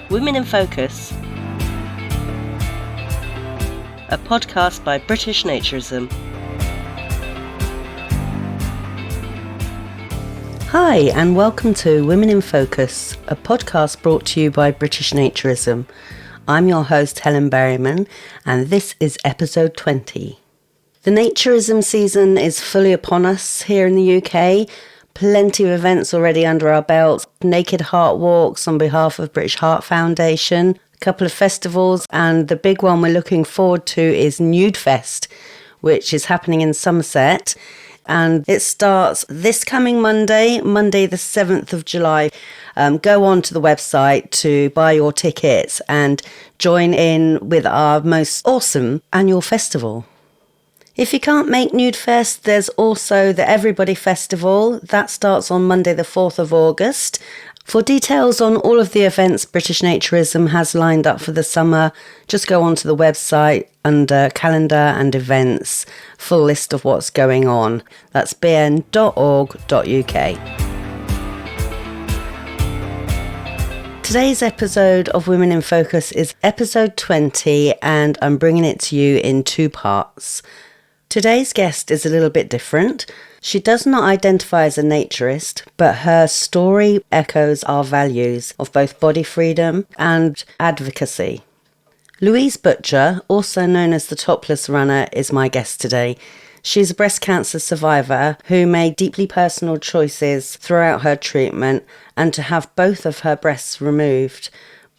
Women in Focus, a podcast by British Naturism. Hi, and welcome to Women in Focus, a podcast brought to you by British Naturism. I'm your host, Helen Berryman, and this is episode 20. The naturism season is fully upon us here in the UK. Plenty of events already under our belts. Naked Heart walks on behalf of British Heart Foundation. A couple of festivals, and the big one we're looking forward to is Nude Fest, which is happening in Somerset. And it starts this coming Monday the 7th of July. Go on to the website to buy your tickets and join in with our most awesome annual festival. If you can't make Nude Fest, there's also the Everybody Festival. That starts on Monday the 4th of August. For details on all of the events British Naturism has lined up for the summer, just go onto the website under calendar and events, full list of what's going on. That's bn.org.uk. Today's episode of Women in Focus is episode 20, and I'm bringing it to you in two parts. Today's guest is a little bit different. She does not identify as a naturist, but her story echoes our values of both body freedom and advocacy. Louise Butcher, also known as the Topless Runner, is my guest today. She's a breast cancer survivor who made deeply personal choices throughout her treatment and to have both of her breasts removed.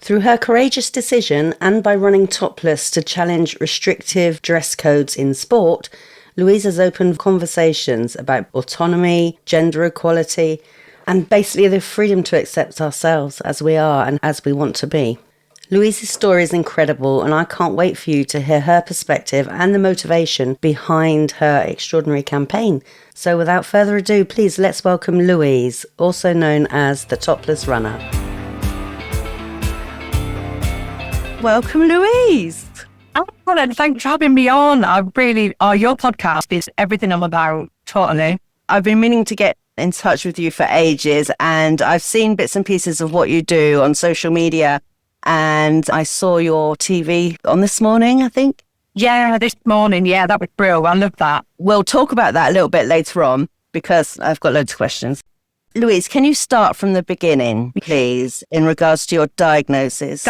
Through her courageous decision and by running topless to challenge restrictive dress codes in sport, Louise has opened conversations about autonomy, gender equality, and basically the freedom to accept ourselves as we are and as we want to be. Louise's story is incredible, and I can't wait for you to hear her perspective and the motivation behind her extraordinary campaign. So without further ado, please let's welcome Louise, also known as the Topless Runner. Welcome, Louise. Oh, Helen, thanks for having me on. Your podcast is everything I'm about, totally. I've been meaning to get in touch with you for ages, and I've seen bits and pieces of what you do on social media, and I saw your TV on this morning, I think. Yeah, this morning. Yeah, that was brilliant. I love that. We'll talk about that a little bit later on, because I've got loads of questions. Louise, can you start from the beginning, please, in regards to your diagnosis?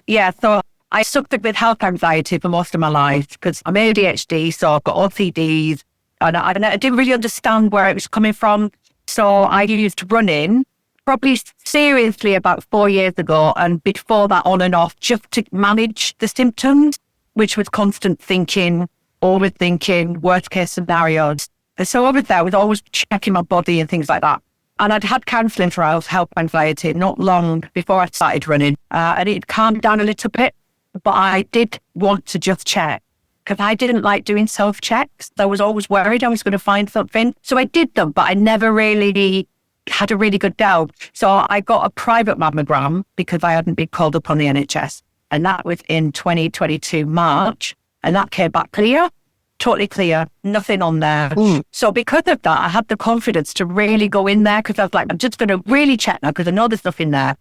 Yeah, so I suffered with health anxiety for most of my life because I'm ADHD, so I've got OCDs, and I didn't really understand where it was coming from. So I used running, probably seriously about 4 years ago, and before that on and off, just to manage the symptoms, which was constant thinking, overthinking, worst case scenarios. And so over there, I was always checking my body and things like that. And I'd had counselling for health anxiety not long before I started running. And it calmed down a little bit. But I did want to just check because I didn't like doing self-checks. I was always worried I was going to find something. So I did them, but I never really had a really good doubt. So I got a private mammogram because I hadn't been called up on the NHS. And that was in 2022 March. And that came back clear. Totally clear, nothing on there. So because of that, I had the confidence to really go in there because I was like, I'm just going to really check now because I know there's nothing there.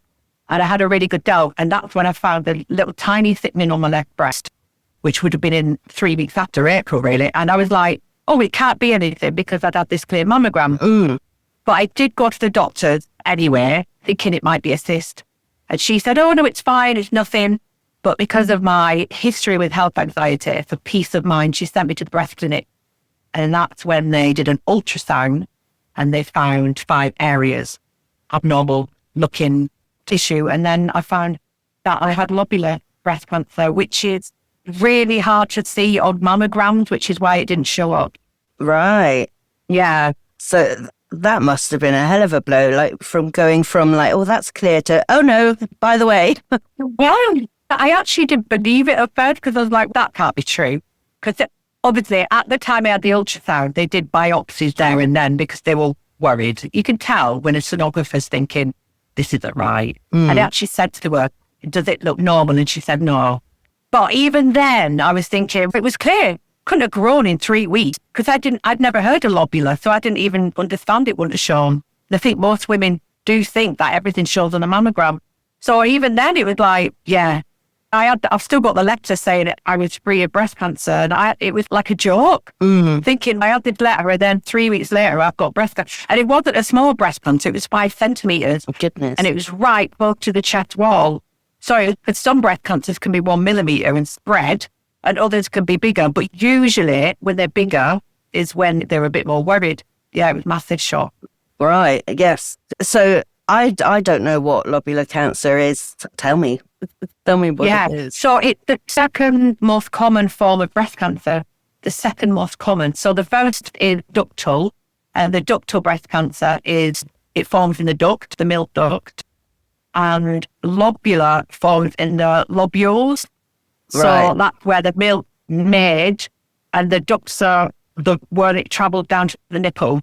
And I had a really good doubt. And that's when I found a little tiny thickening on my left breast, which would have been in 3 weeks after April, really. And I was like, oh, it can't be anything because I'd had this clear mammogram. But I did go to the doctors anyway, thinking it might be a cyst. And she said, oh, no, it's fine, it's nothing. But because of my history with health anxiety, for peace of mind, she sent me to the breast clinic. And that's when they did an ultrasound and they found 5 areas, abnormal looking tissue. And then I found that I had lobular breast cancer, which is really hard to see on mammograms, which is why it didn't show up. Right. Yeah. So that must have been a hell of a blow, like from going from like, oh, that's clear to, oh no, by the way. Well, I actually didn't believe it at first because I was like, that can't be true. Because obviously at the time I had the ultrasound, they did biopsies there and then because they were worried. You can tell when a sonographer's thinking, this isn't right. And I actually said to her, does it look normal? And she said, no. But even then I was thinking, it was clear. Couldn't have grown in 3 weeks because I'd never heard of lobular. So I didn't even understand it wouldn't have shown. I think most women do think that everything shows on a mammogram. So even then it was like, yeah, I've still got the letter saying it, I was free of breast cancer, and it was like a joke. Thinking I had this letter, and then 3 weeks later I've got breast cancer, and it wasn't a small breast cancer; it was 5 centimeters. Oh, goodness! And it was right close to the chest wall. So some breast cancers can be 1 millimeter and spread, and others can be bigger. But usually, when they're bigger, is when they're a bit more worried. Yeah, it was massive shock. Right. Yes. So I don't know what lobular cancer is. Tell me. Tell me what it is. So it's the second most common form of breast cancer. The second most common. So the first is ductal, and the ductal breast cancer it forms in the duct, the milk duct, and lobular forms in the lobules. So that's where the milk made, and the ducts are where it travelled down to the nipple.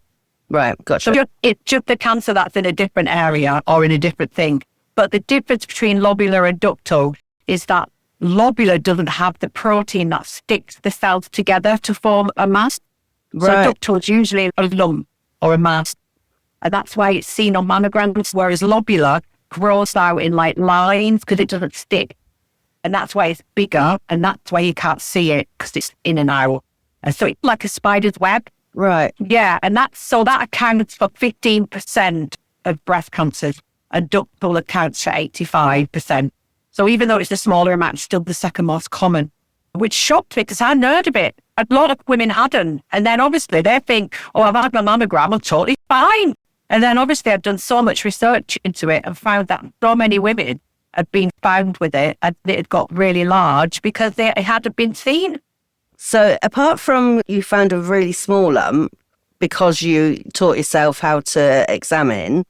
Right, gotcha. So it's just the cancer that's in a different area or in a different thing. But the difference between lobular and ductal is that lobular doesn't have the protein that sticks the cells together to form a mass. Right. So ductal is usually a lump or a mass. And that's why it's seen on mammograms, whereas lobular grows out in like lines because it doesn't stick. And that's why it's bigger, and that's why you can't see it because it's in and out. And so it's like a spider's web. Right. Yeah, and that accounts for 15% of breast cancers, and ductal accounts for 85%. So even though it's a smaller amount, it's still the second most common, which shocked me because I hadn't heard of it. A lot of women hadn't. And then obviously they think, oh, I've had my mammogram, I'm totally fine. And then obviously I've done so much research into it and found that so many women had been found with it, and it had got really large because it hadn't been seen. So apart from you found a really small lump because you taught yourself how to examine,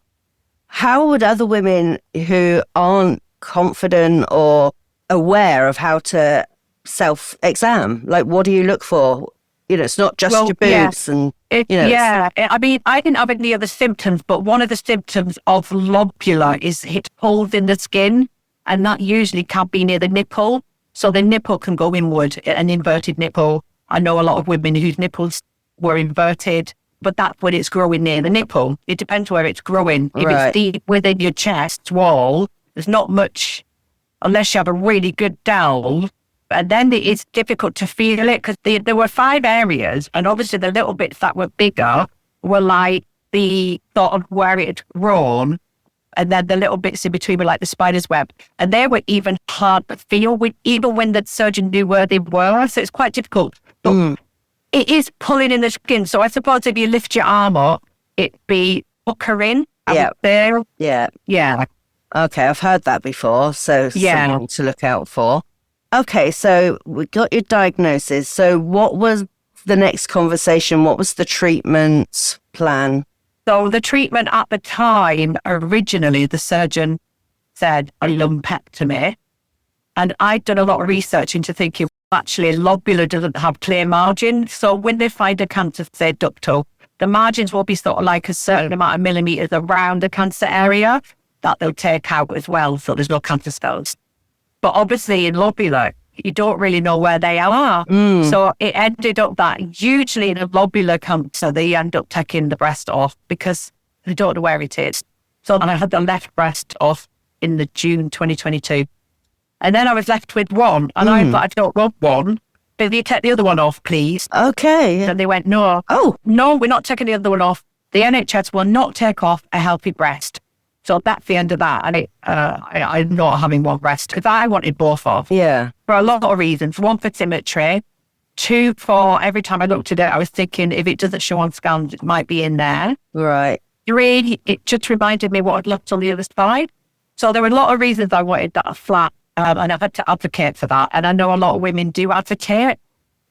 how would other women who aren't confident or aware of how to self-exam, like what do you look for? You know, it's not just your boobs and, Yeah, I mean, I didn't have any other symptoms, but one of the symptoms of lobular is it holes in the skin, and that usually can be near the nipple. So the nipple can go inward, an inverted nipple. I know a lot of women whose nipples were inverted, but that's when it's growing near the nipple. It depends where it's growing. If it's deep within your chest wall, there's not much, unless you have a really good dowel. And then it's difficult to feel it because there were 5 areas, and obviously the little bits that were bigger were like the sort of where it had grown. And then the little bits in between were like the spider's web. And they were even hard to feel, even when the surgeon knew where they were. So it's quite difficult. But it is pulling in the skin. So I suppose if you lift your arm up, it'd be puckering there. Yeah. Yeah. Okay, I've heard that before. So something to look out for. Okay, so we got your diagnosis. So what was the next conversation? What was the treatment plan? So the treatment at the time, originally, the surgeon said a lumpectomy. And I'd done a lot of research into thinking, actually, lobular doesn't have clear margins. So when they find a cancer, say ductal, the margins will be sort of like a certain amount of millimeters around the cancer area that they'll take out as well. So there's no cancer cells. But obviously in lobular, you don't really know where they are. So it ended up that usually in a lobular cancer, they end up taking the breast off because they don't know where it is. So I had the left breast off in the June 2022. And then I was left with one. And I thought, I don't want one. But you take the other one off, please. Okay. And they went, no. Oh, no, we're not taking the other one off. The NHS will not take off a healthy breast. So that's the end of that. And I'm not having one breast because I wanted both off. Yeah. For a lot of reasons. 1, for symmetry. 2, for every time I looked at it, I was thinking if it doesn't show on scans, it might be in there. Right. 3, it just reminded me what I'd left on the other side. So there were a lot of reasons I wanted that flat. And I've had to advocate for that. And I know a lot of women do advocate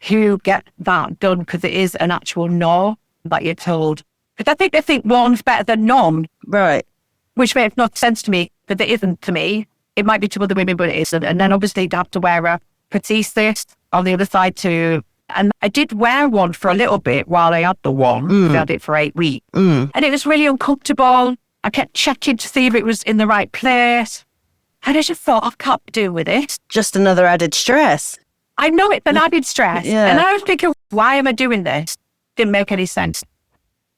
who get that done because it is an actual no that you're told. Because I think they think one's better than none. Right. Which makes no sense to me, but it isn't to me. It might be to other women, but it isn't. And then obviously you'd have to wear a prosthesis on the other side too. And I did wear one for a little bit while I had the one. I had it for 8 weeks. And it was really uncomfortable. I kept checking to see if it was in the right place. And I just thought, I can't be doing with this. Just another added stress. I know it's an added stress. Yeah. And I was thinking, why am I doing this? Didn't make any sense.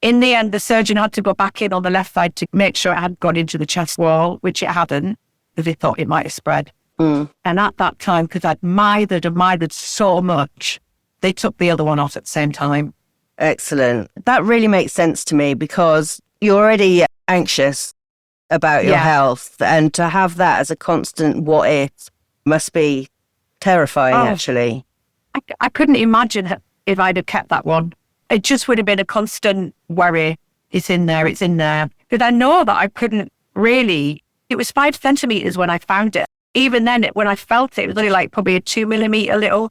In the end, the surgeon had to go back in on the left side to make sure it hadn't gone into the chest wall, which it hadn't. because they thought it might have spread. Mm. And at that time, because I admired so much, they took the other one off at the same time. Excellent. That really makes sense to me because you're already anxious about your health, and to have that as a constant what if must be terrifying, actually. I couldn't imagine if I'd have kept that one. It just would have been a constant worry. It's in there. Because I know that I couldn't really, it was 5 centimeters when I found it. Even then, when I felt it, it was only like probably a 2 millimeter little.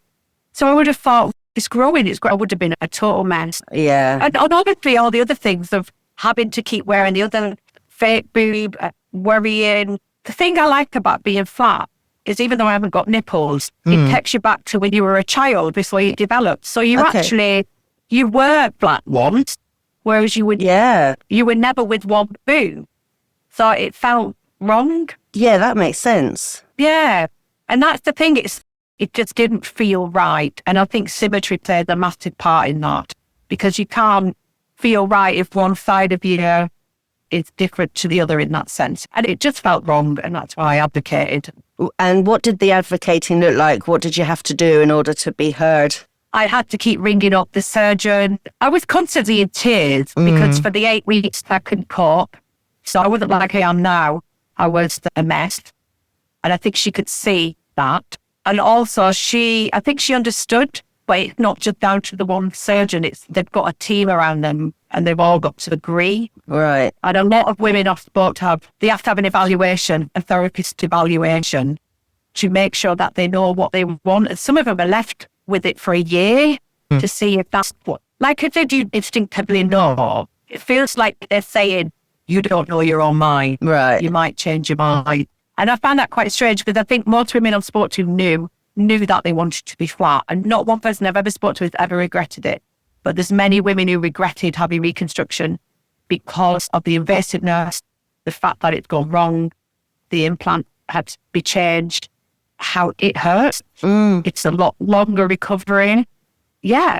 So I would have thought, it's growing. I would have been a total mess. Yeah. And obviously all the other things of having to keep wearing the other fake boob, worrying. The thing I like about being flat is even though I haven't got nipples, it takes you back to when you were a child before you developed. So you you were flat once, whereas you were never with one boob. So it felt wrong. Yeah, that makes sense. Yeah. And that's the thing, it just didn't feel right. And I think symmetry plays a massive part in that, because you can't feel right if one side of you is different to the other in that sense. And it just felt wrong, and that's why I advocated. And what did the advocating look like? What did you have to do in order to be heard? I had to keep ringing up the surgeon. I was constantly in tears because for the 8 weeks I couldn't cope. So I wasn't like I am now. I was a mess. And I think she could see that. And also I think she understood, but it's not just down to the one surgeon. They've got a team around them and they've all got to agree. Right. And a lot of women I've spoke to they have to have an evaluation, a therapist evaluation, to make sure that they know what they want. And some of them are left with it for a year to see if that's what, like if they do instinctively know, it feels like they're saying, you don't know your own mind. Right. You might change your mind. And I found that quite strange because I think most women I've spoke to knew that they wanted to be flat. And not one person I've ever spoke to has ever regretted it. But there's many women who regretted having reconstruction because of the invasiveness, the fact that it's gone wrong, the implant had to be changed, how it hurts. It's a lot longer recovery. Yeah.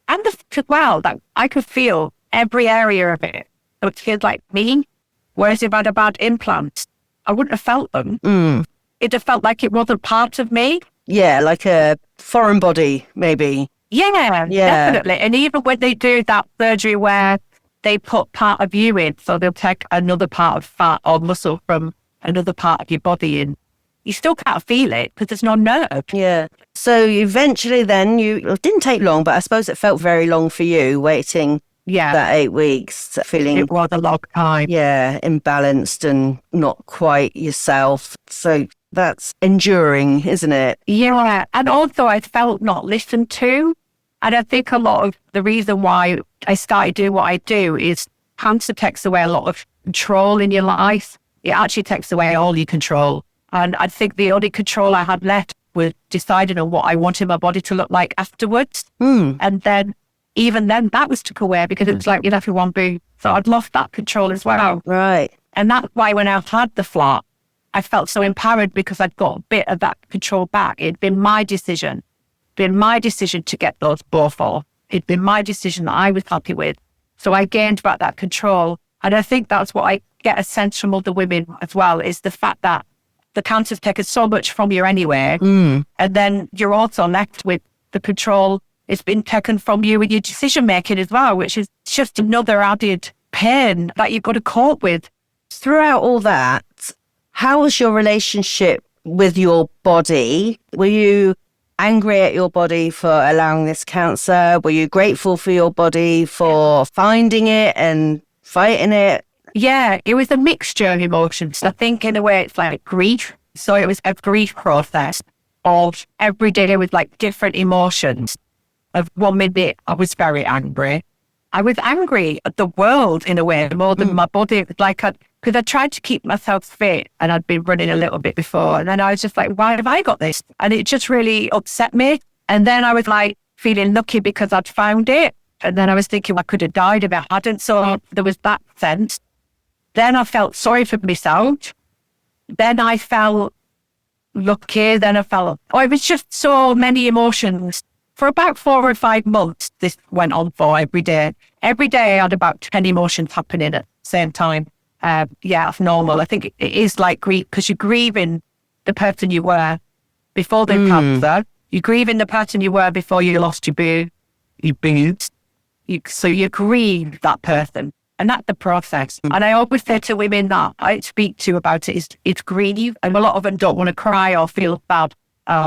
And the fact as well that I could feel every area of it. So it feels like me. Whereas if I had a bad implant, I wouldn't have felt them. It'd have felt like it wasn't part of me. Yeah, like a foreign body, maybe. Yeah, definitely. And even when they do that surgery where they put part of you in, so they'll take another part of fat or muscle from another part of your body in, you still can't feel it because there's no nerve. Yeah. So eventually then it didn't take long, but I suppose it felt very long for you waiting that 8 weeks, feeling... It was a long time. Yeah, imbalanced and not quite yourself. So that's enduring, isn't it? Yeah. And also I felt not listened to. And I think a lot of the reason why I started doing what I do is cancer takes away a lot of control in your life. It actually takes away all your control. And I think the only control I had left was deciding on what I wanted my body to look like afterwards. And then, even then, that was took away because it was like, you'd have one boob. So I'd lost that control as well. Right. And that's why when I had the flat, I felt so empowered because I'd got a bit of that control back. It'd been my decision. Been my decision to get those both off. It'd been my decision that I was happy with. So I gained back that control. And I think that's what I get a sense from other women as well, is the fact that the cancer's taken so much from you anyway. And then you're also left with the control. It's been taken from you in your decision making as well, which is just another added pain that you've got to cope with. Throughout all that, how was your relationship with your body? Were you angry at your body for allowing this cancer? Were you grateful for your body for finding it and fighting it? Yeah, it was a mixture of emotions. I think in a way it's like grief. So it was a grief process of every day with like different emotions. Of 1 minute, I was very angry. I was angry at the world in a way more than my body. It was like, because I tried to keep myself fit and I'd been running a little bit before. And then I was just like, why have I got this? And it just really upset me. And then I was like feeling lucky because I'd found it. And then I was thinking I could have died if I hadn't. So there was that sense. Then I felt sorry for myself. Then I felt lucky. Then I felt, it was just so many emotions. For about 4 or 5 months, this went on for every day. Every day I had about 10 emotions happening at the same time. that's normal. I think it is like grief, because you're grieving the person you were before the cancer. You're grieving the person you were before you lost your boobs. So you grieve that person. And that's the process. And I always say to women that I speak to about it is it's grief. And a lot of them don't want to cry or feel bad,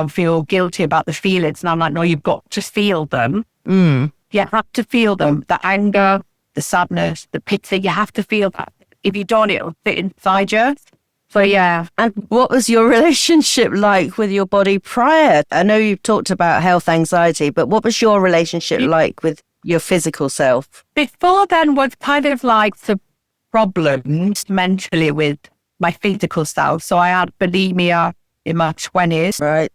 feel guilty about the feelings. And I'm like, no, you've got to feel them. You have to feel them. The anger, the sadness, the pity, you have to feel that. If you don't, it'll fit inside you. So yeah. And what was your relationship like with your body prior? I know you've talked about health anxiety, but what was your relationship like with your physical self? Before then was kind of like the problems mentally with my physical self. So I had bulimia in my 20s. Right.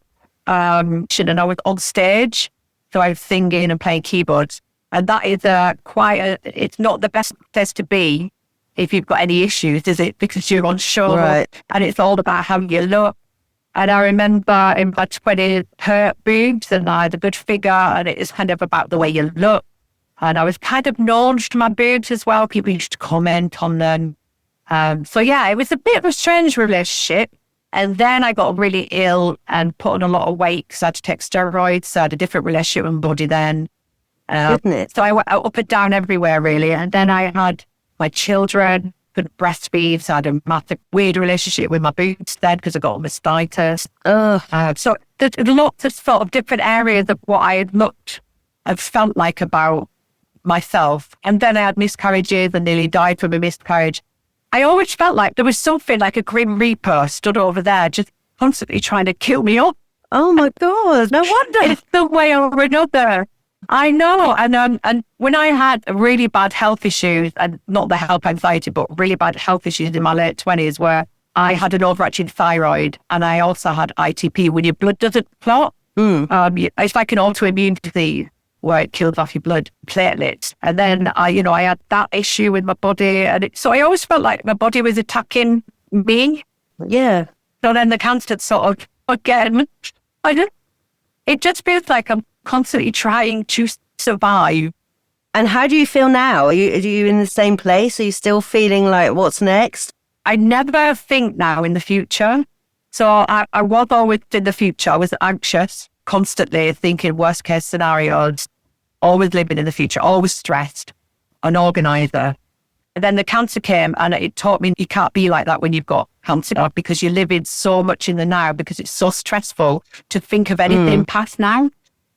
And I was on stage. So I was singing and playing keyboards. And that is it's not the best place to be if you've got any issues, is it? Because you're on show. Right. And it's all about how you look. And I remember in my 20s, hurt boobs, and I had a good figure, and it is kind of about the way you look. And I was kind of known to my boobs as well. People used to comment on them. So yeah, it was a bit of a strange relationship. And then I got really ill and put on a lot of weight because I had to take steroids. So I had a different relationship with my body then. Goodness. So I went up and down everywhere, really. And then I had my children, couldn't breastfeed. So I had a massive weird relationship with my boobs then because I got mastitis. So there's lots of sort of different areas of what I had felt like about myself. And then I had miscarriages and nearly died from a miscarriage. I always felt like there was something like a grim reaper stood over there just constantly trying to kill me up. Oh my God, no wonder. It's the way or another. I know. And when I had really bad health issues, and not the health anxiety, but really bad health issues in my late 20s, where I had an overactive thyroid and I also had ITP, when your blood doesn't clot. It's like an autoimmune disease where it kills off your blood platelets. And then I had that issue with my body. And so I always felt like my body was attacking me. Yeah. So then the cancer sort of, again, it just feels like I'm constantly trying to survive. And how do you feel now? Are you in the same place? Are you still feeling like, what's next? I never think now in the future. So I was always in the future. I was anxious, constantly thinking worst case scenarios, always living in the future, always stressed, an organizer. And then the cancer came and it taught me you can't be like that when you've got cancer, because you're living so much in the now, because it's so stressful to think of anything past now.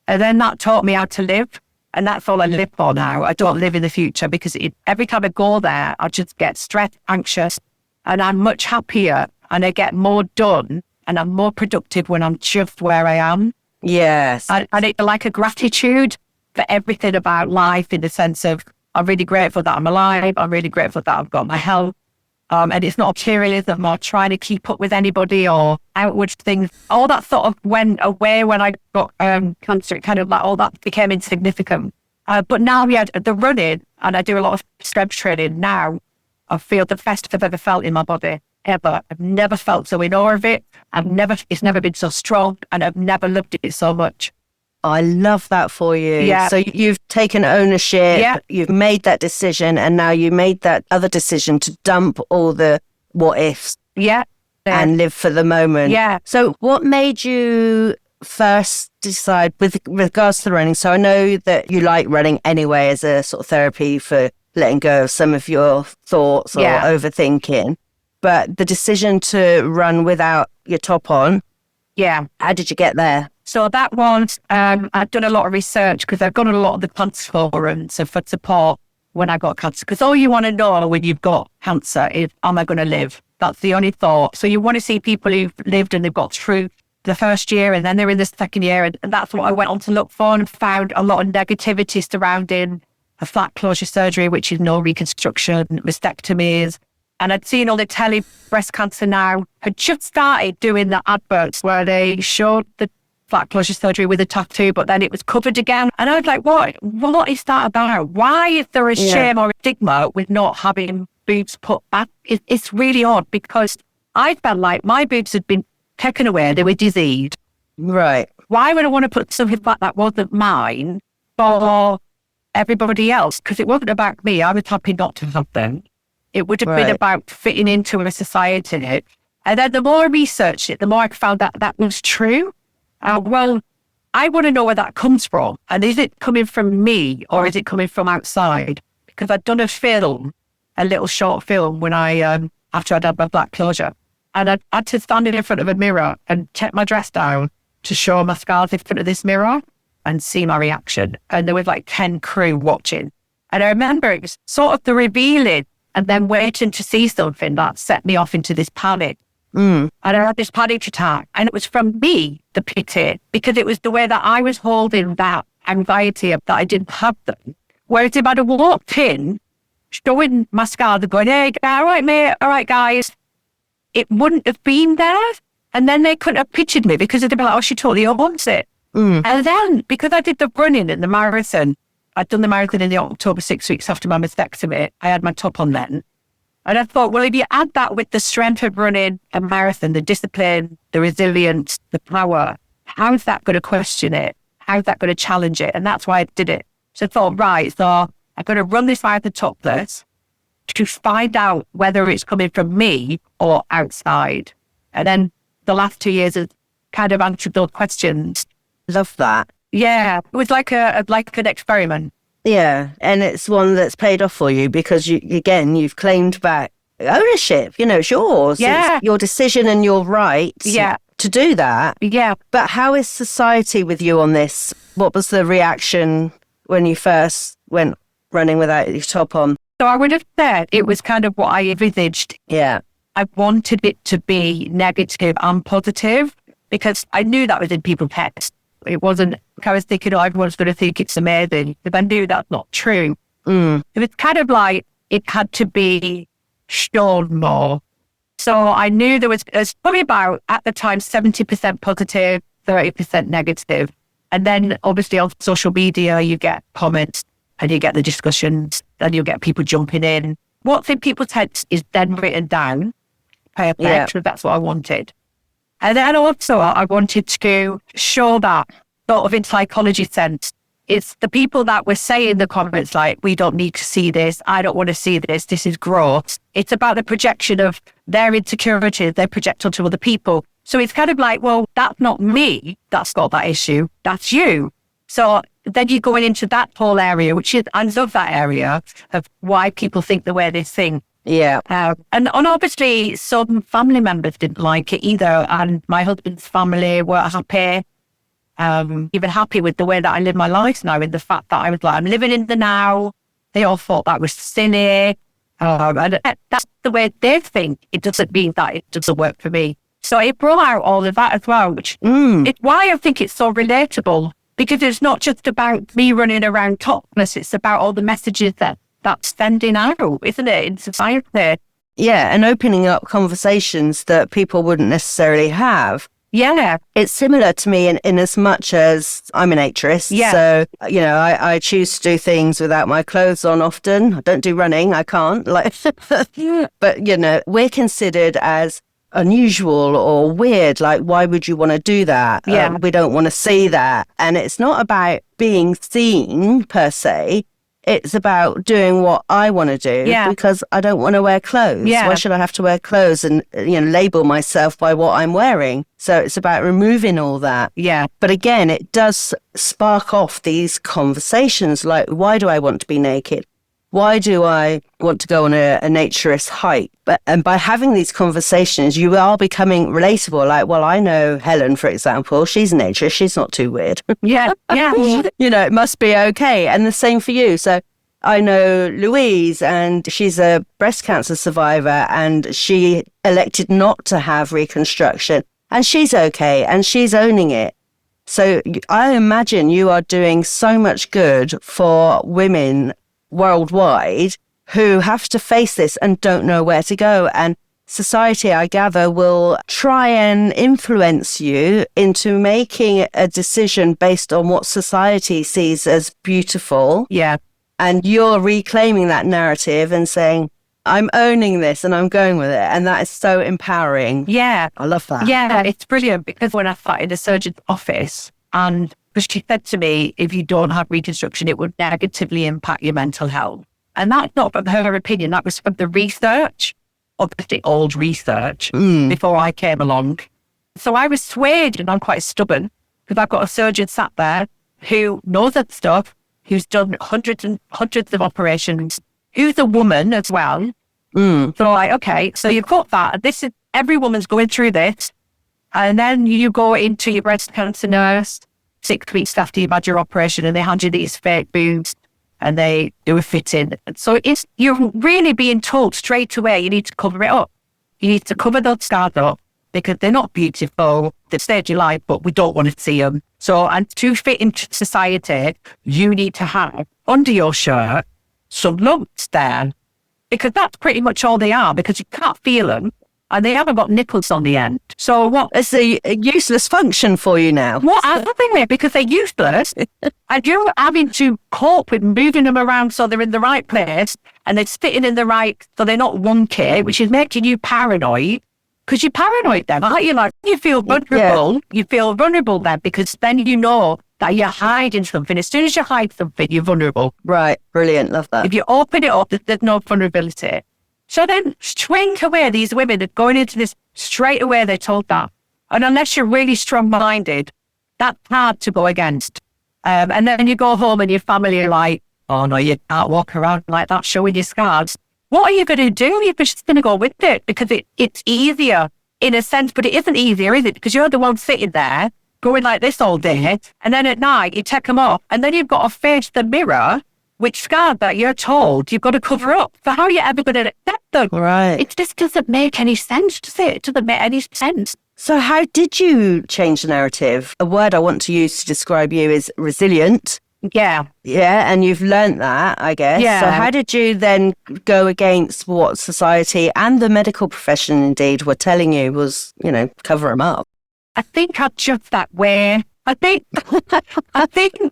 And then that taught me how to live. And that's all I live for now. I don't live in the future because every time I go there, I just get stressed, anxious, and I'm much happier and I get more done and I'm more productive when I'm just where I am. Yes. And it's like a gratitude for everything about life, in the sense of I'm really grateful that I'm alive. I'm really grateful that I've got my health. And it's not materialism or trying to keep up with anybody or outward things. All that sort of went away when I got cancer. It kind of like all that became insignificant. But now, the running, and I do a lot of strength training now, I feel the best I've ever felt in my body, ever. I've never felt so in awe of it. It's never been so strong, and I've never loved it so much. I love that for you. Yeah. So you've taken ownership, you've made that decision, and now you made that other decision to dump all the what ifs and live for the moment. Yeah. So what made you first decide with regards to the running? So I know that you like running anyway as a sort of therapy for letting go of some of your thoughts or overthinking, but the decision to run without your top on, how did you get there? So that was, I've done a lot of research because I've got a lot of the cancer forums for support when I got cancer. Because all you want to know when you've got cancer is, am I going to live? That's the only thought. So you want to see people who've lived and they've got through the first year and then they're in the second year. And that's what I went on to look for, and found a lot of negativity surrounding a flat closure surgery, which is no reconstruction, mastectomies. And I'd seen on the telly, Breast Cancer Now had just started doing the adverts where they showed the flat closure surgery with a tattoo, but then it was covered again. And I was like, what is that about? Why is there a shame or a stigma with not having boobs put back? It's really odd, because I felt like my boobs had been taken away. They were diseased. Right. Why would I want to put something back that wasn't mine for everybody else? Because it wasn't about me. I was happy not to have them. It would have been Right. about fitting into a society. And then the more I researched it, the more I found that that was true. Well, I want to know where that comes from. And is it coming from me or is it coming from outside? Because I'd done a little short film when after I'd had my black closure. And I had to stand in front of a mirror and check my dress down to show my scars in front of this mirror and see my reaction. And there was like 10 crew watching. And I remember it was sort of the revealing and then waiting to see something that set me off into this panic. And I had this panic attack, and it was from me, the pity, because it was the way that I was holding that anxiety that I didn't have them. Whereas if I'd have walked in, showing my scars and going, hey, all right, mate, all right, guys, it wouldn't have been there. And then they couldn't have pictured me because they'd be like, oh, she totally owns it. And then because I did the running and the marathon, I'd done the marathon in the October 6 weeks after my mastectomy. I had my top on then. And I thought, well, if you add that with the strength of running a marathon, the discipline, the resilience, the power, how's that going to question it? How's that going to challenge it? And that's why I did it. So I thought, right, so I'm going to run this marathon topless to find out whether it's coming from me or outside. And then the last 2 years have kind of answered those questions. Love that. Yeah, it was like an experiment. Yeah, and it's one that's paid off for you because you've claimed back ownership. It's yours. Yeah. It's your decision and your right to do that. Yeah. But how is society with you on this? What was the reaction when you first went running without your top on? So I would have said it was kind of what I envisaged. Yeah. I wanted it to be negative and positive because I knew that was in people's heads. It wasn't, I was thinking, oh, everyone's going to think it's amazing. But I knew that's not true. It was kind of like it had to be shown more. So I knew there was probably about, at the time, 70% positive, 30% negative. And then obviously on social media, you get comments and you get the discussions and you get people jumping in. What's in people's heads is then written down. Perfect. So that's what I wanted. And then also I wanted to show that sort of in psychology sense. It's the people that were saying the comments like, we don't need to see this. I don't want to see this. This is gross. It's about the projection of their insecurities they project onto other people. So it's kind of like, well, that's not me that's got that issue. That's you. So then you're going into that whole area, which is, I love that area of why people think the way they think. Yeah. And obviously some family members didn't like it either. And my husband's family were happy, even happy with the way that I live my life now, in the fact that I was like, I'm living in the now. They all thought that was silly. And that's the way they think. It doesn't mean that it doesn't work for me. So it brought out all of that as well, which is why I think it's so relatable, because it's not just about me running around topless. It's about all the messages that's sending out, isn't it, in society? Yeah, and opening up conversations that people wouldn't necessarily have. Yeah. It's similar to me in as much as I'm an actress. Yeah. So, I choose to do things without my clothes on often. I don't do running. I can't. But, we're considered as unusual or weird. Like, why would you want to do that? Yeah. We don't want to see that. And it's not about being seen per se. It's about doing what I want to do because I don't want to wear clothes. Yeah. Why should I have to wear clothes and label myself by what I'm wearing? So it's about removing all that. Yeah. But again, it does spark off these conversations like, why do I want to be naked? Why do I want to go on a naturist hike? And by having these conversations, you are becoming relatable. Like, well, I know Helen, for example. She's a naturist. She's not too weird. Yeah. Yeah. It must be okay. And the same for you. So I know Louise, and she's a breast cancer survivor, and she elected not to have reconstruction. And she's okay, and she's owning it. So I imagine you are doing so much good for women worldwide who have to face this and don't know where to go. And society, I gather, will try and influence you into making a decision based on what society sees as beautiful. Yeah. And you're reclaiming that narrative and saying, I'm owning this and I'm going with it. And that is so empowering. Yeah. I love that. Yeah, it's brilliant, because when I sat in the surgeon's office, and she said to me, if you don't have reconstruction, it would negatively impact your mental health. And that's not from her opinion. That was from the research, obviously old research, before I came along. So I was swayed, and I'm quite stubborn, because I've got a surgeon sat there who knows that stuff, who's done hundreds and hundreds of operations, who's a woman as well. So like, okay, so you've got that. And this is, every woman's going through this. And then you go into your breast cancer nurse 6 weeks after you've had your operation, and they hand you these fake boobs and they do a fitting. So you're really being told straight away, you need to cover it up. You need to cover those scars up because they're not beautiful. They've saved your life, but we don't want to see them. So, and to fit into society, you need to have under your shirt some lumps there, because that's pretty much all they are, because you can't feel them. And they haven't got nipples on the end. So what? It's a useless function for you now. What are they? Because they're useless. And you're having to cope with moving them around so they're in the right place and they're sitting in the right, so they're not wonky, which is making you paranoid. Because you're paranoid then, aren't you? Like, you feel vulnerable. Yeah. You feel vulnerable then, because then you know that you're hiding something. As soon as you hide something, you're vulnerable. Right. Brilliant. Love that. If you open it up, there's no vulnerability. So then straight away, these women are going into this, straight away they're told that. And unless you're really strong-minded, that's hard to go against. And then you go home and your family are like, oh no, you can't walk around like that showing your scars. What are you going to do? You're just going to go with it, because it's easier in a sense, but it isn't easier, is it? Because you're the one sitting there going like this all day. And then at night you take them off and then you've got to face the mirror which scars that you're told you've got to cover up. So how are you ever going to accept them? Right. It just doesn't make any sense, does it? It doesn't make any sense. So how did you change the narrative? A word I want to use to describe you is resilient. Yeah. Yeah, and you've learnt that, I guess. Yeah. So how did you then go against what society and the medical profession indeed were telling you was, cover them up? I think I'm just that way. I think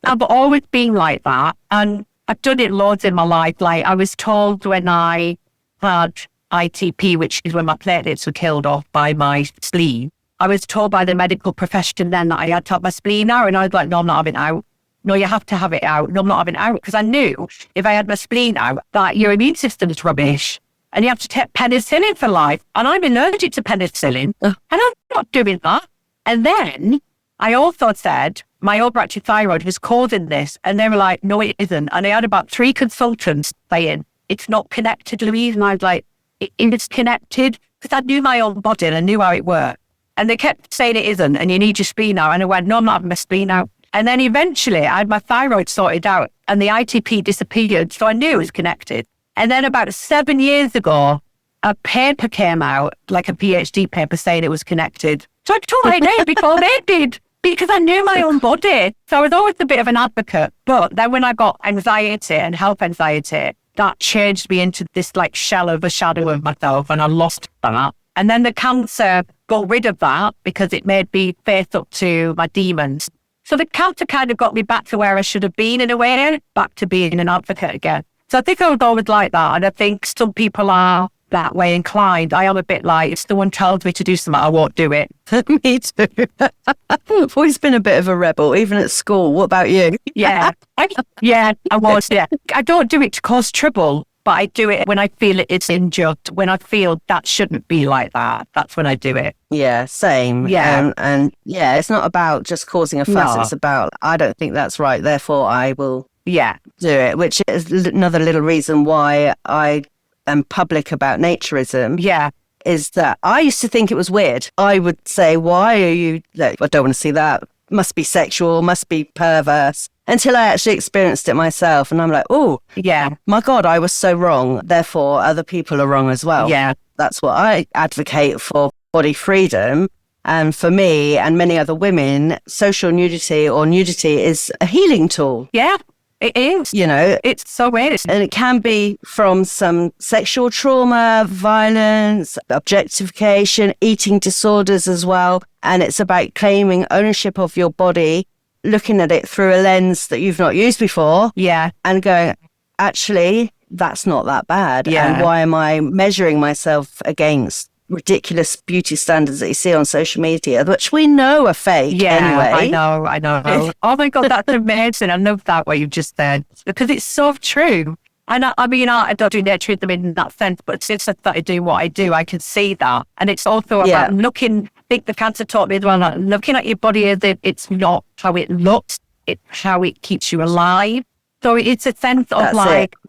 I've always been like that. And I've done it loads in my life. Like, I was told when I had ITP, which is when my platelets were killed off by my spleen, I was told by the medical profession then that I had to have my spleen out. And I was like, no, I'm not having it out. No, you have to have it out. No, I'm not having it out. Because I knew if I had my spleen out, that your immune system is rubbish. And you have to take penicillin for life. And I'm allergic to penicillin. And I'm not doing that. And then I also said my overactive thyroid was causing this. And they were like, no, it isn't. And I had about 3 consultants saying, it's not connected, Louise. And I was like, it is connected. Because I knew my own body and I knew how it worked. And they kept saying it isn't. And you need your spleen out. And I went, no, I'm not having my spleen out. And then eventually I had my thyroid sorted out and the ITP disappeared. So I knew it was connected. And then about 7 years ago, a paper came out, like a PhD paper saying it was connected. So I told my name before they did, because I knew my own body. So I was always a bit of an advocate. But then when I got anxiety and health anxiety, that changed me into this like shell of a shadow of myself, and I lost that. And then the cancer got rid of that because it made me face up to my demons. So the cancer kind of got me back to where I should have been in a way, back to being an advocate again. So I think I was always like that. And I think some people are that way inclined. I am a bit like, if someone tells me to do something, I won't do it. Me too. I've always been a bit of a rebel, even at school. What about you? Yeah. I was, yeah. I don't do it to cause trouble, but I do it when I feel it's unjust, when I feel that shouldn't be like that. That's when I do it. Yeah, same. Yeah. And yeah, it's not about just causing a fuss. No. It's about, I don't think that's right, therefore I will do it, which is another little reason why I am public about naturism. Yeah. Is that I used to think it was weird. I would say, why are you, I don't want to see that. Must be sexual, must be perverse. Until I actually experienced it myself. And I'm like, oh, yeah, my God, I was so wrong. Therefore, other people are wrong as well. Yeah. That's what I advocate for, body freedom. And for me and many other women, social nudity or nudity is a healing tool. Yeah, it is. It's so weird. And it can be from some sexual trauma, violence, objectification, eating disorders as well. And it's about claiming ownership of your body, looking at it through a lens that you've not used before. Yeah. And going, actually, that's not that bad. Yeah. And why am I measuring myself against ridiculous beauty standards that you see on social media, which we know are fake anyway? I know. Oh my God, that's amazing. I love that, what you've just said, because it's so true. And I mean, I don't do nurturing them in that sense, but since I started doing what I do, I can see that. And it's also about looking, I think the cancer taught me as well, like looking at your body as if it's not how it looks, it's how it keeps you alive. So it's a sense of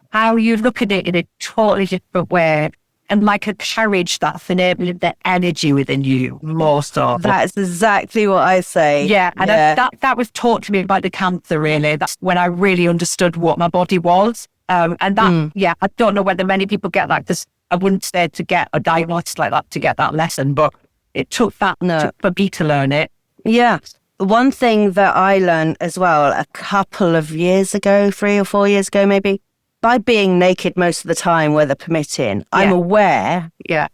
how you look at it in a totally different way. And like a courage that's enabling the energy within you more so. That's exactly what I say. Yeah, and that was taught to me by the cancer, really. That's when I really understood what my body was. And that, I don't know whether many people get that, because I wouldn't say to get a diagnosis like that to get that lesson, but it took that for me to learn it. Yeah. One thing that I learned as well a couple of years ago, 3 or 4 years ago maybe, by being naked most of the time, weather permitting, I'm aware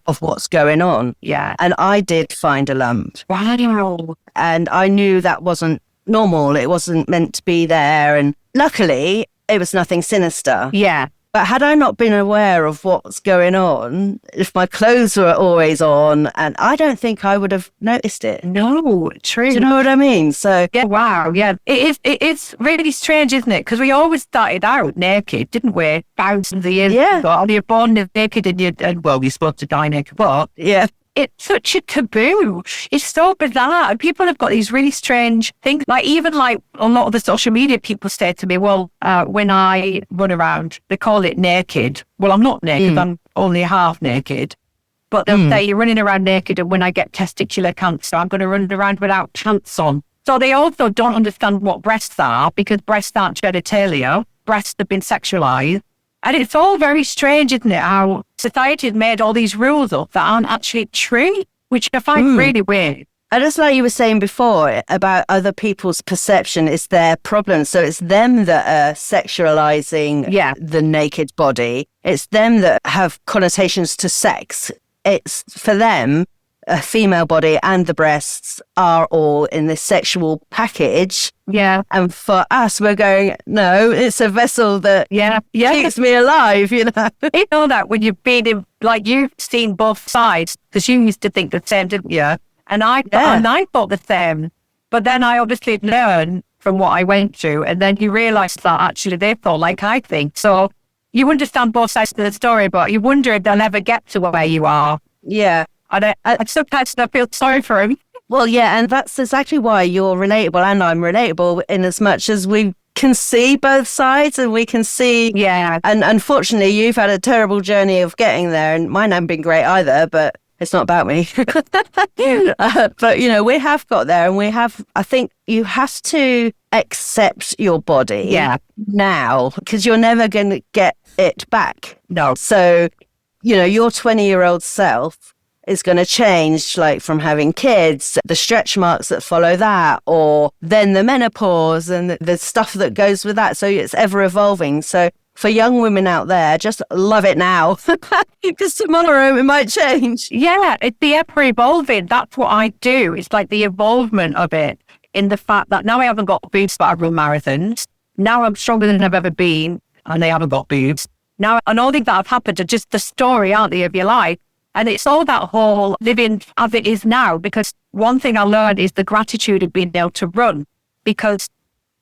of what's going on. Yeah. And I did find a lump. Wow. And I knew that wasn't normal. It wasn't meant to be there. And luckily, it was nothing sinister. Yeah. But had I not been aware of what's going on, if my clothes were always on, and I don't think I would have noticed it. No, true. Do you know what I mean? So yeah, wow, yeah. It's really strange, isn't it? Because we always started out naked, didn't we? Thousands of years ago. You're born naked and you're supposed to die naked. But it's such a taboo. It's so bizarre. And people have got these really strange things. Like even like a lot of the social media people say to me, well, when I run around, they call it naked. Well, I'm not naked. I'm only half naked. But they'll say you're running around naked, and when I get testicular cancer, I'm going to run around without pants on. So they also don't understand what breasts are, because breasts aren't genitalia. Breasts have been sexualized. And it's all very strange, isn't it, how society has made all these rules up that aren't actually true, which I find really weird. And just like you were saying before about other people's perception, it's their problem. So it's them that are sexualizing the naked body. It's them that have connotations to sex. It's for them, a female body and the breasts are all in this sexual package. Yeah. And for us, we're going, no, it's a vessel that keeps me alive, you know. You know that when you've been in, like you've seen both sides, because you used to think the same, didn't you? And I thought the same. But then I obviously learned from what I went through, and then you realise that actually they thought like I think. So you understand both sides of the story, but you wonder if they'll ever get to where you are. Yeah. And I sometimes I feel sorry for him. Well, yeah, and that's exactly why you're relatable and I'm relatable, in as much as we can see both sides and we can see. Yeah. And unfortunately, you've had a terrible journey of getting there, and mine hasn't been great either, but it's not about me. But, you know, we have got there, and I think you have to accept your body now, because you're never going to get it back. No. So, you know, your 20-year-old self is going to change, like from having kids, the stretch marks that follow that, or then the menopause and the stuff that goes with that. So it's ever evolving. So for young women out there, just love it now, because tomorrow it might change. Yeah, it's the ever evolving. That's what I do. It's like the evolvement of it, in the fact that now I haven't got boobs, but I run marathons. Now I'm stronger than I've ever been, and I haven't got boobs. Now, and all things that have happened are just the story, aren't they, of your life? And it's all that whole living as it is now, because one thing I learned is the gratitude of being able to run. Because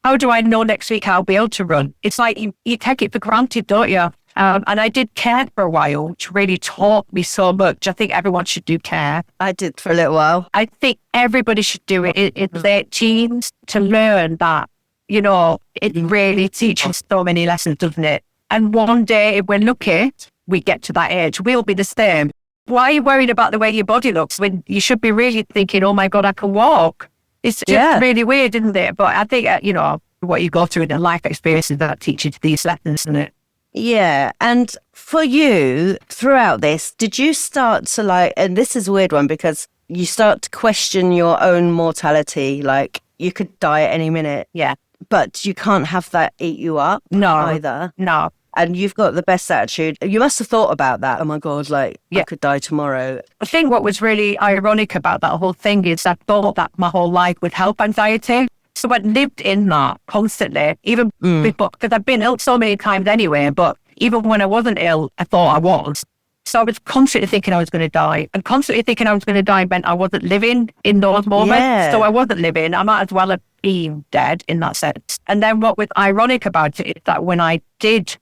how do I know next week I'll be able to run? It's like you take it for granted, don't you? And I did care for a while, which really taught me so much. I think everyone should do care. I did for a little while. I think everybody should do it in their teens, to learn that, you know, it really teaches so many lessons, doesn't it? And one day, if we're lucky, we get to that age, we'll be the same. Why are you worried about the way your body looks when you should be really thinking, oh my God, I can walk? It's just really weird, isn't it? But I think, you know, what you go through in the life experiences that teach you these lessons, isn't it? Yeah. And for you, throughout this, did you start to like, and this is a weird one, because you start to question your own mortality, like you could die at any minute. Yeah. But you can't have that eat you up either. No. And you've got the best attitude. You must have thought about that. Oh my God, like I could die tomorrow. I think what was really ironic about that whole thing is I thought that my whole life would help anxiety. So I lived in that constantly, even before, because I've been ill so many times anyway, but even when I wasn't ill, I thought I was. So I was constantly thinking I was going to die. And constantly thinking I was going to die meant I wasn't living in those moments. Yeah. So I wasn't living. I might as well have been dead in that sense. And then what was ironic about it is that when I did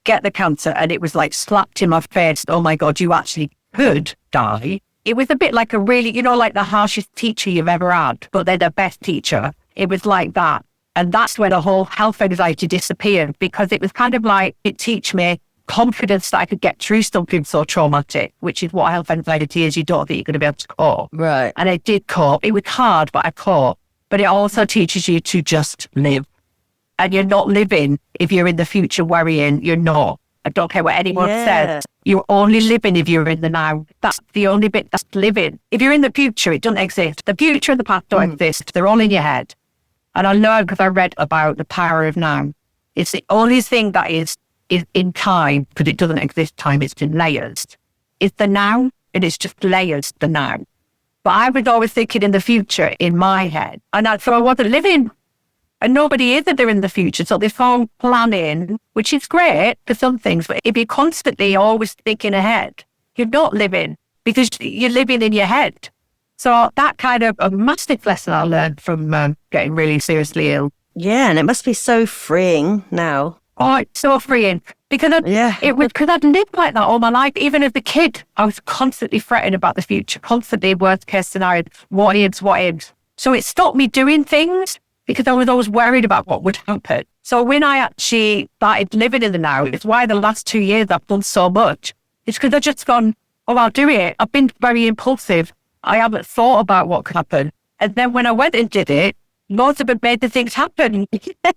get the cancer and it was like slapped in my face. Oh my God, you actually could die. It was a bit like a really, like the harshest teacher you've ever had, but they're the best teacher. It was like that. And that's when the whole health anxiety disappeared, because it was kind of like it teach me confidence that I could get through something so traumatic, which is what health anxiety is. You don't think you're going to be able to cope. Right. And I did cope. It was hard, but I coped. But it also teaches you to just live. And you're not living if you're in the future worrying. You're not. I don't care what anyone says. You're only living if you're in the now. That's the only bit that's living. If you're in the future, it doesn't exist. The future and the past don't exist. They're all in your head. And I know because I read about the power of now. It's the only thing that is in time, because it doesn't exist time, it's in layers. It's the now, and it's just layers, the now. But I was always thinking in the future in my head. So I wasn't living. And nobody is there in the future. So this whole planning, which is great for some things, but if you're constantly always thinking ahead, you're not living, because you're living in your head. So that kind of a massive lesson I learned from getting really seriously ill. Yeah, and it must be so freeing now. Oh, it's so freeing. Because I'd lived like that all my life. Even as a kid, I was constantly fretting about the future, constantly worst case scenario, what ifs. So it stopped me doing things, because I was always worried about what would happen. So when I actually started living in the now, it's why the last 2 years I've done so much. It's because I've just gone, I'll do it. I've been very impulsive. I haven't thought about what could happen. And then when I went and did it, loads of amazing things happened.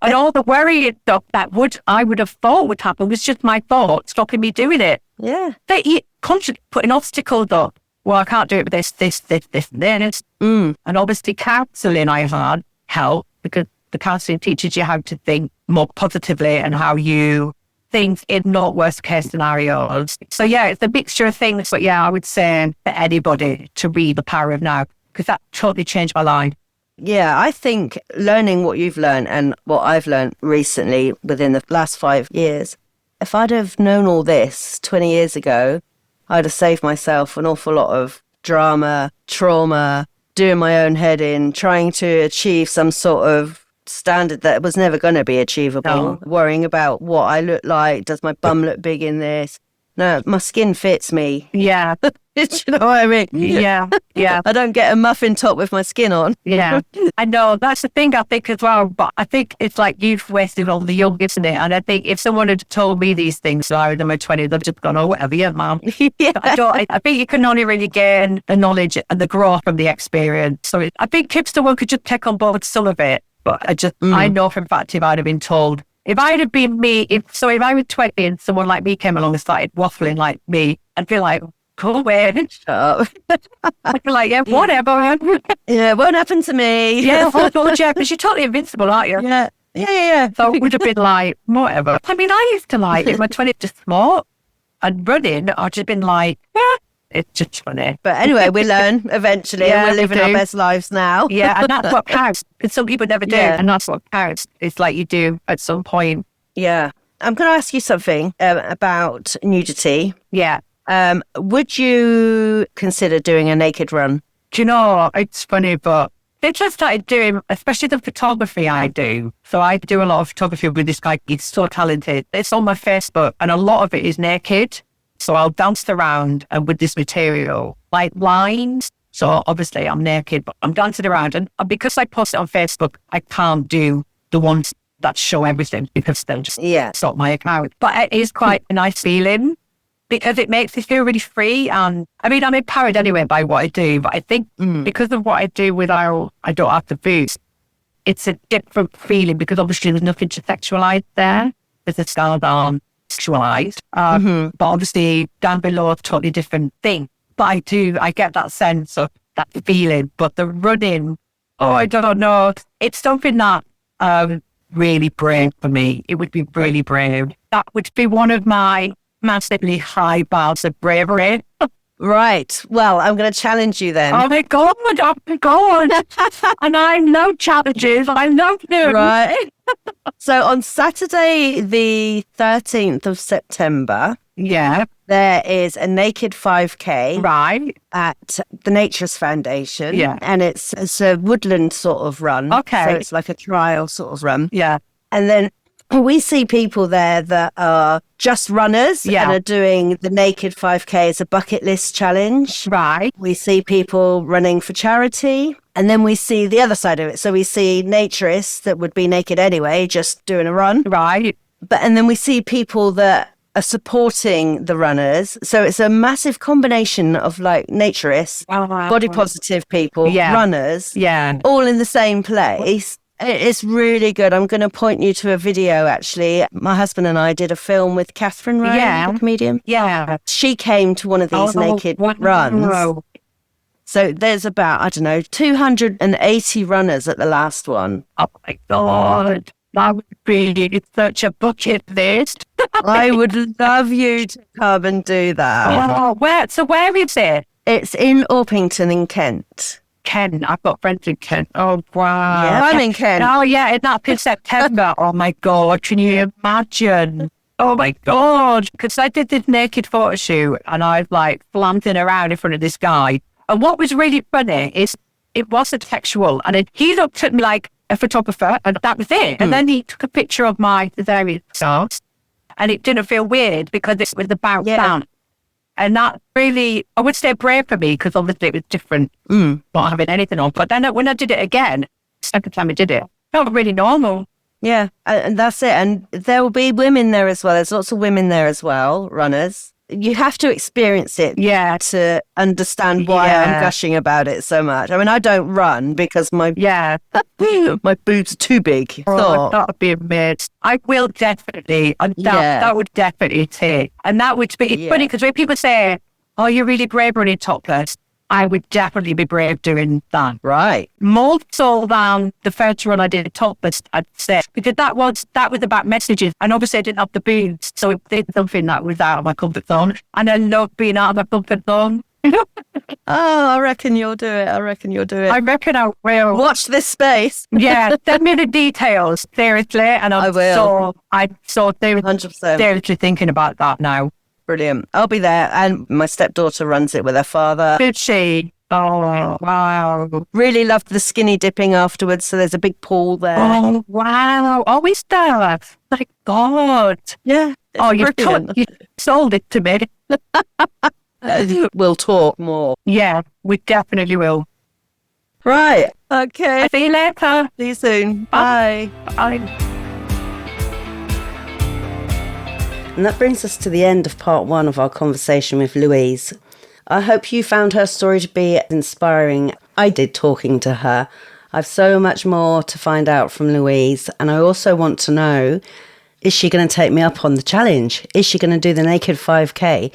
And all the worry and stuff that I would have thought would happen was just my thought stopping me doing it. Yeah. They constantly putting obstacles up. Well, I can't do it with this, and this. And obviously counselling I had helped, because the counselling teaches you how to think more positively and how you think in not worst case scenarios. So yeah, it's a mixture of things. But yeah, I would say for anybody to read The Power of Now, because that totally changed my life. Yeah, I think learning what you've learned and what I've learned recently within the last 5 years, if I'd have known all this 20 years ago, I'd have saved myself an awful lot of drama, trauma, doing my own head in, trying to achieve some sort of standard that was never going to be achievable, worrying about what I look like. Does my bum look big in this? No, my skin fits me. Yeah. Do you know what I mean? Yeah. I don't get a muffin top with my skin on. Yeah. I know. That's the thing I think as well. But I think it's like youth wasted on the young, isn't it? And I think if someone had told me these things when I was in my 20s, I'd just gone, oh, whatever, yeah, ma'am. Yeah. I think you can only really gain the knowledge and the growth from the experience. So I think if someone could just take on board some of it. But I know for a fact if I'd have been told, if I had been me, if I was 20 and someone like me came along and started waffling like me, I'd be like, go away. Shut up. I'd be like, yeah, whatever. Yeah, it won't happen to me. Yeah, because you're totally invincible, aren't you? Yeah. So it would have been like, whatever. I mean, I used to like, in my 20s, just smoke and running. I've just been like, yeah, it's just funny. But anyway, we learn eventually, and we're living our best lives now. Yeah, and that's what counts. Because some people never do, and that's what counts. It's like you do at some point. Yeah. I'm going to ask you something about nudity. Yeah. Would you consider doing a naked run? Do you know, it's funny, but since I started doing, especially the photography I do, so I do a lot of photography with this guy, he's so talented. It's on my Facebook, and a lot of it is naked. So I'll dance around and with this material, like lines. So obviously I'm naked, but I'm dancing around. And because I post it on Facebook, I can't do the ones that show everything, because they'll just stop my account. But it is quite a nice feeling, because it makes me feel really free. And I mean, I'm empowered anyway by what I do, but I think because of what I do without, I don't have to boost, it's a different feeling, because obviously there's nothing to sexualize there. There's a scars on sexualized. But obviously down below, a totally different thing. But I get that sense of that feeling. But the running, I don't know. It's something that really brave for me. It would be really brave. That would be one of my massively high bars of bravery. Right. Well, I'm going to challenge you then. Oh my God. And I love challenges. I love them. Right. So on Saturday, the 13th of September, there is a naked 5K at the Naturist Foundation. Yeah. And it's a woodland sort of run. Okay. So it's like a trial sort of run. Yeah. And then we see people there that are just runners and are doing the naked 5K as a bucket list challenge. Right. We see people running for charity. And then we see the other side of it. So we see naturists that would be naked anyway, just doing a run. Right. And then we see people that are supporting the runners. So it's a massive combination of like naturists, body positive people, runners, all in the same place. It's really good. I'm going to point you to a video, actually. My husband and I did a film with Catherine Ryan, the comedian. Yeah. She came to one of these naked runs. So there's about, I don't know, 280 runners at the last one. Oh, my God. That would be such a bucket list. I would love you to come and do that. Oh, where is it? It's in Orpington in Kent. Kent. I've got friends in Kent. Oh, wow. Yeah, I'm in Kent. Oh, yeah, and that's in September. Oh, my God. Can you imagine? Oh, my God. Because I did this naked photo shoot and I was like flaunting around in front of this guy. And what was really funny is it wasn't sexual. And then he looked at me like a photographer and that was it. And then he took a picture of my various stars and it didn't feel weird because it was about that. And that really, I would say brave for me because obviously it was different, not having anything on. But then when I did it again, second time I did it felt really normal. Yeah, and that's it. And there will be women there as well. There's lots of women there as well, runners. You have to experience it to understand why I'm gushing about it so much. I mean, I don't run because my boobs are too big. Oh, that would be amazing. I will definitely. That would definitely take. And that would be funny because when people say, oh, you're really brave running topless, I would definitely be brave doing that. Right. More so than the first run I did topless, I'd say. Because that was about messages. And obviously I didn't have the boobs. So it did something that was out of my comfort zone. And I love being out of my comfort zone. I reckon you'll do it. I reckon I will. Watch this space. Yeah, send me the details, seriously. And I will. I'm so 100%. seriously thinking about that now. Brilliant. I'll be there. And my stepdaughter runs it with her father. Did she? Oh, wow. Really loved the skinny dipping afterwards. So there's a big pool there. Oh, wow. Always stuff. My God. Yeah. Oh, you sold it to me. We'll talk more. Yeah, we definitely will. Right. Okay. See you later. See you soon. Bye. Bye. And that brings us to the end of part 1 of our conversation with Louise. I hope you found her story to be inspiring. I did talking to her. I've so much more to find out from Louise. And I also want to know, is she going to take me up on the challenge? Is she going to do the naked 5K?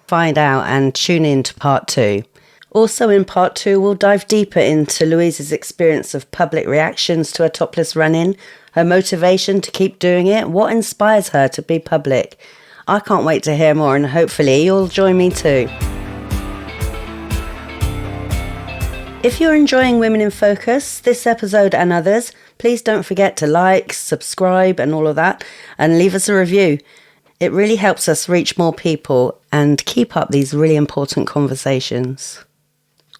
Find out and tune in to part 2. Also in part 2, we'll dive deeper into Louise's experience of public reactions to her topless run-in, her motivation to keep doing it, what inspires her to be public. I can't wait to hear more and hopefully you'll join me too. If you're enjoying Women in Focus, this episode and others, please don't forget to like, subscribe and all of that and leave us a review. It really helps us reach more people and keep up these really important conversations.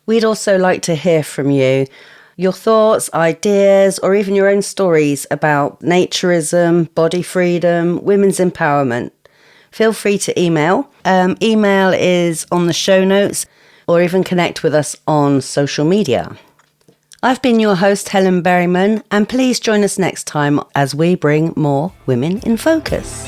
We'd also like to hear from you. Your thoughts, ideas, or even your own stories about naturism, body freedom, women's empowerment. Feel free to email. Email is on the show notes, or even connect with us on social media. I've been your host, Helen Berryman, and please join us next time as we bring more Women in Focus.